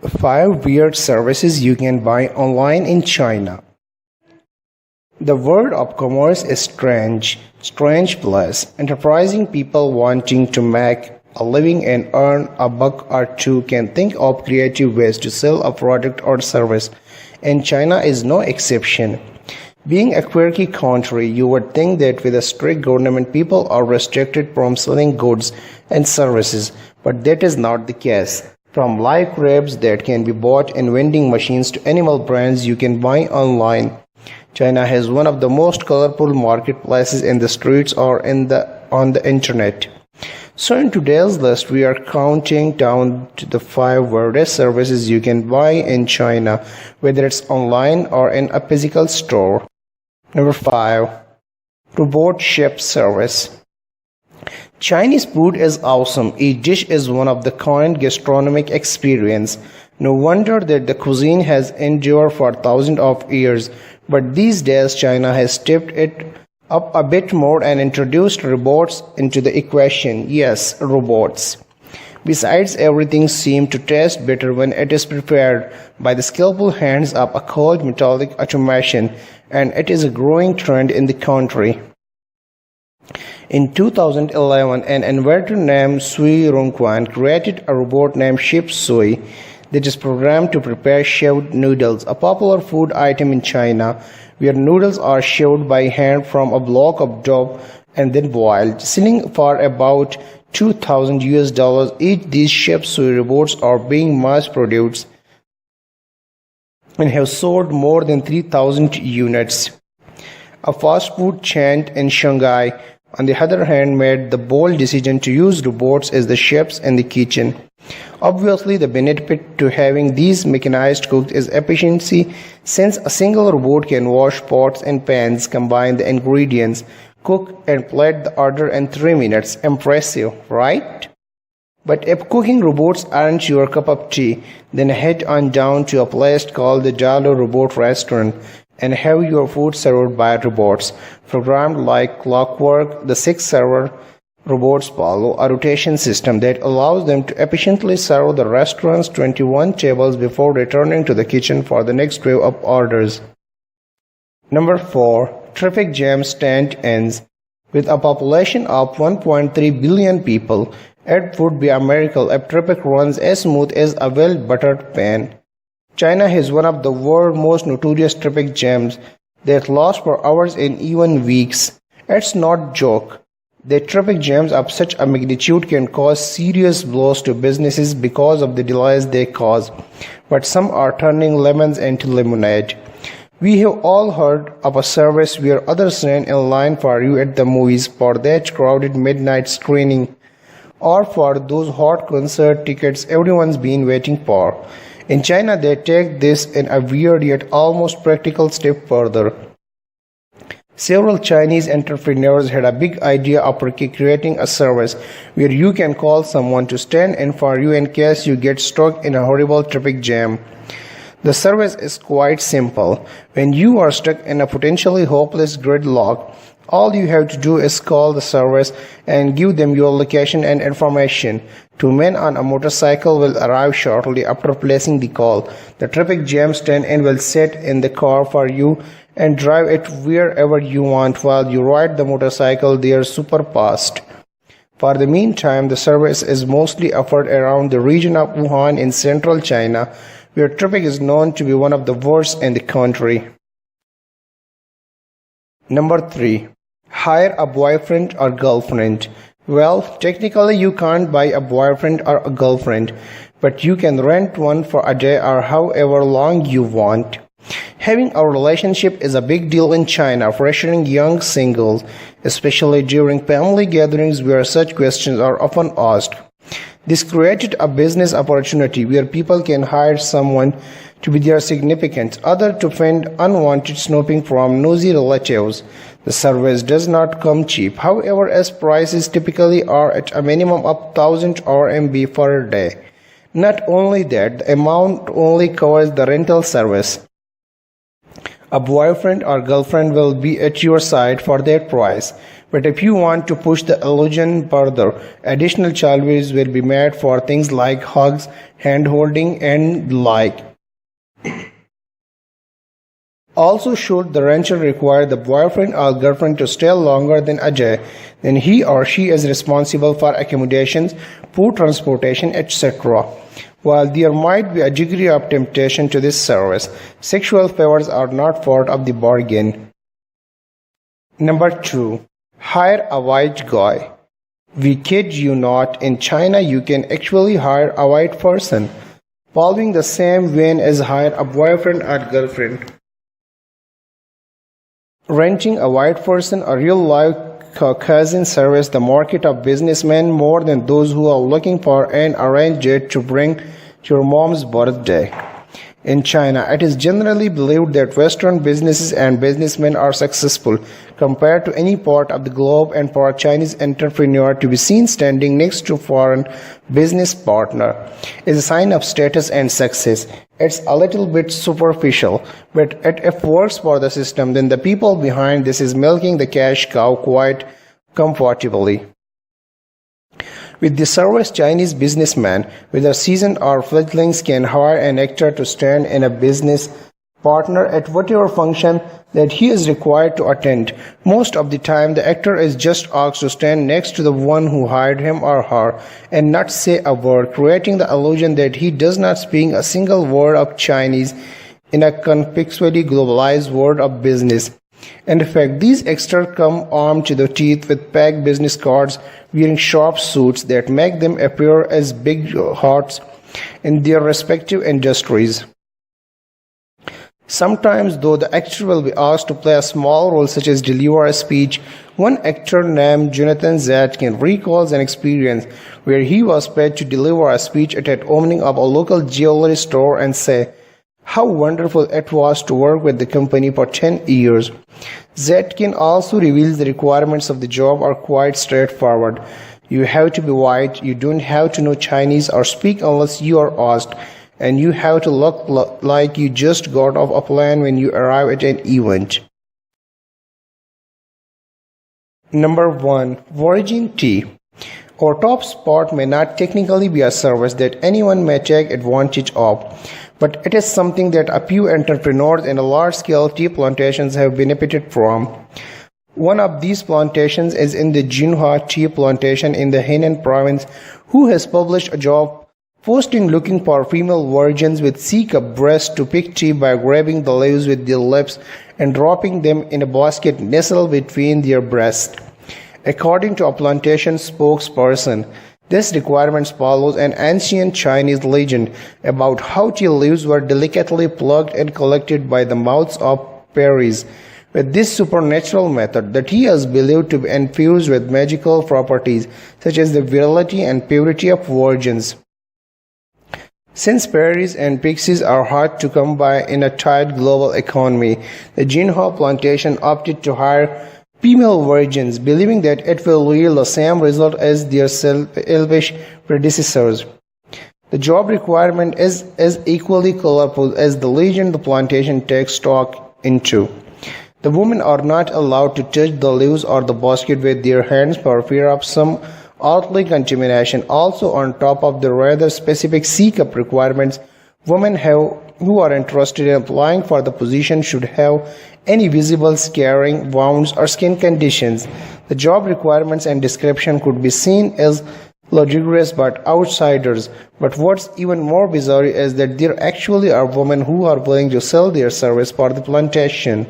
5 weird services you can buy online in China. The world of commerce is strange place. Enterprising people wanting to make a living and earn a buck or two can think of creative ways to sell a product or service, and China is no exception. Being a quirky country, you would think that with a strict government people are restricted from selling goods and services, but that is not the case. From live crabs that can be bought in vending machines to animal brands you can buy online, China has one of the most colorful marketplaces in the streets or on the internet. So in today's list, we are counting down to the 5 weirdest services you can buy in China, whether it's online or in a physical store. Number 5. Robot chef service. Chinese food is awesome. Each dish is one of the kind gastronomic experience. No wonder that the cuisine has endured for thousands of years. But these days, China has stepped it up a bit more and introduced robots into the equation. Yes, robots. Besides, everything seems to taste better when it is prepared by the skillful hands of a cold metallic automation, and it is a growing trend in the country. In 2011, an inventor named Sui Rongquan created a robot named Chef Sui that is programmed to prepare shaved noodles, a popular food item in China, where noodles are shaved by hand from a block of dough and then boiled, selling for about $2,000 each. These Chef Sui robots are being mass-produced and have sold more than 3,000 units. A fast food chain in Shanghai, on the other hand, made the bold decision to use robots as the chefs in the kitchen. Obviously, the benefit to having these mechanized cooks is efficiency, since a single robot can wash pots and pans, combine the ingredients, cook and plate the order in 3 minutes. Impressive, right? But if cooking robots aren't your cup of tea, then head on down to a place called the Jalo Robot Restaurant and have your food served by robots. Programmed like clockwork, the 6 server robots follow a rotation system that allows them to efficiently serve the restaurant's 21 tables before returning to the kitchen for the next wave of orders. Number 4. Traffic jam stand-ins. With a population of 1.3 billion people, it would be a miracle if traffic runs as smooth as a well-buttered pan. China has one of the world's most notorious traffic jams that last for hours and even weeks. It's not a joke that traffic jams of such a magnitude can cause serious blows to businesses because of the delays they cause, but some are turning lemons into lemonade. We have all heard of a service where others stand in line for you at the movies for that crowded midnight screening, or for those hot concert tickets everyone's been waiting for. In China, they take this in a weird yet almost practical step further. Several Chinese entrepreneurs had a big idea of creating a service where you can call someone to stand in for you in case you get stuck in a horrible traffic jam. The service is quite simple. When you are stuck in a potentially hopeless gridlock, all you have to do is call the service and give them your location and information. 2 men on a motorcycle will arrive shortly after placing the call. The traffic jam stand-in will sit in the car for you and drive it wherever you want while you ride the motorcycle there super fast. For the meantime, the service is mostly offered around the region of Wuhan in central China, where traffic is known to be one of the worst in the country. Number 3. Hire a boyfriend or girlfriend. Well, technically you can't buy a boyfriend or a girlfriend, but you can rent one for a day or however long you want. Having a relationship is a big deal in China, pressuring young singles, especially during family gatherings where such questions are often asked. This created a business opportunity where people can hire someone to be their significant other to fend unwanted snooping from nosy relatives. The service does not come cheap, however, as prices typically are at a minimum of 1,000 RMB per day. Not only that, the amount only covers the rental service. A boyfriend or girlfriend will be at your side for that price, But if you want to push the illusion further, additional charges will be made for things like hugs, hand-holding, and the like. Also, should the rancher require the boyfriend or girlfriend to stay longer than Ajay, then he or she is responsible for accommodations, food transportation, etc. While there might be a degree of temptation to this service, sexual favors are not part of the bargain. Number 2. Hire a white guy. We kid you not, in China you can actually hire a white person, following the same vein as hire a boyfriend or girlfriend. Renting a white person, a real-life Caucasian, serves the market of businessmen more than those who are looking for an arranged date to bring to your mom's birthday. In China, it is generally believed that Western businesses and businessmen are successful compared to any part of the globe, and for a Chinese entrepreneur to be seen standing next to a foreign business partner is a sign of status and success. It's a little bit superficial, but if it works for the system, then the people behind this is milking the cash cow quite comfortably. With the service, Chinese businessmen, whether seasoned or fledglings, can hire an actor to stand in a business partner at whatever function that he is required to attend. Most of the time, the actor is just asked to stand next to the one who hired him or her and not say a word, creating the illusion that he does not speak a single word of Chinese in a conspicuously globalized world of business. In fact, these extras come armed to the teeth with packed business cards, wearing sharp suits that make them appear as big hots in their respective industries. Sometimes, though, the actor will be asked to play a small role such as deliver a speech. One actor named Jonathan Zatkin recalls an experience where he was paid to deliver a speech at an opening of a local jewelry store and say how wonderful it was to work with the company for 10 years. Zatkin also reveals the requirements of the job are quite straightforward. You have to be white, you don't have to know Chinese or speak unless you are asked, and you have to look like you just got off a plane when you arrive at an event. Number 1. Foraging Tea. Our top spot may not technically be a service that anyone may take advantage of, but it is something that a few entrepreneurs in large-scale tea plantations have benefited from. One of these plantations is in the Jinhua tea plantation in the Henan province, who has published a job posting looking for female virgins with C-cup breasts to pick tea by grabbing the leaves with their lips and dropping them in a basket nestled between their breasts. According to a plantation spokesperson, this requirement follows an ancient Chinese legend about how tea leaves were delicately plucked and collected by the mouths of fairies. With this supernatural method, the tea is believed to be infused with magical properties such as the virility and purity of virgins. Since fairies and pixies are hard to come by in a tight global economy, the Jinhua plantation opted to hire female virgins, believing that it will yield the same result as their selfish predecessors. The job requirement is as equally colorful as the legend the plantation takes stock into. The women are not allowed to touch the leaves or the basket with their hands for fear of some earthly contamination. Also, on top of the rather specific C-cup requirements, women who are interested in applying for the position should have any visible scarring, wounds, or skin conditions. The job requirements and description could be seen as luxurious by outsiders, but what's even more bizarre is that there actually are women who are willing to sell their service for the plantation.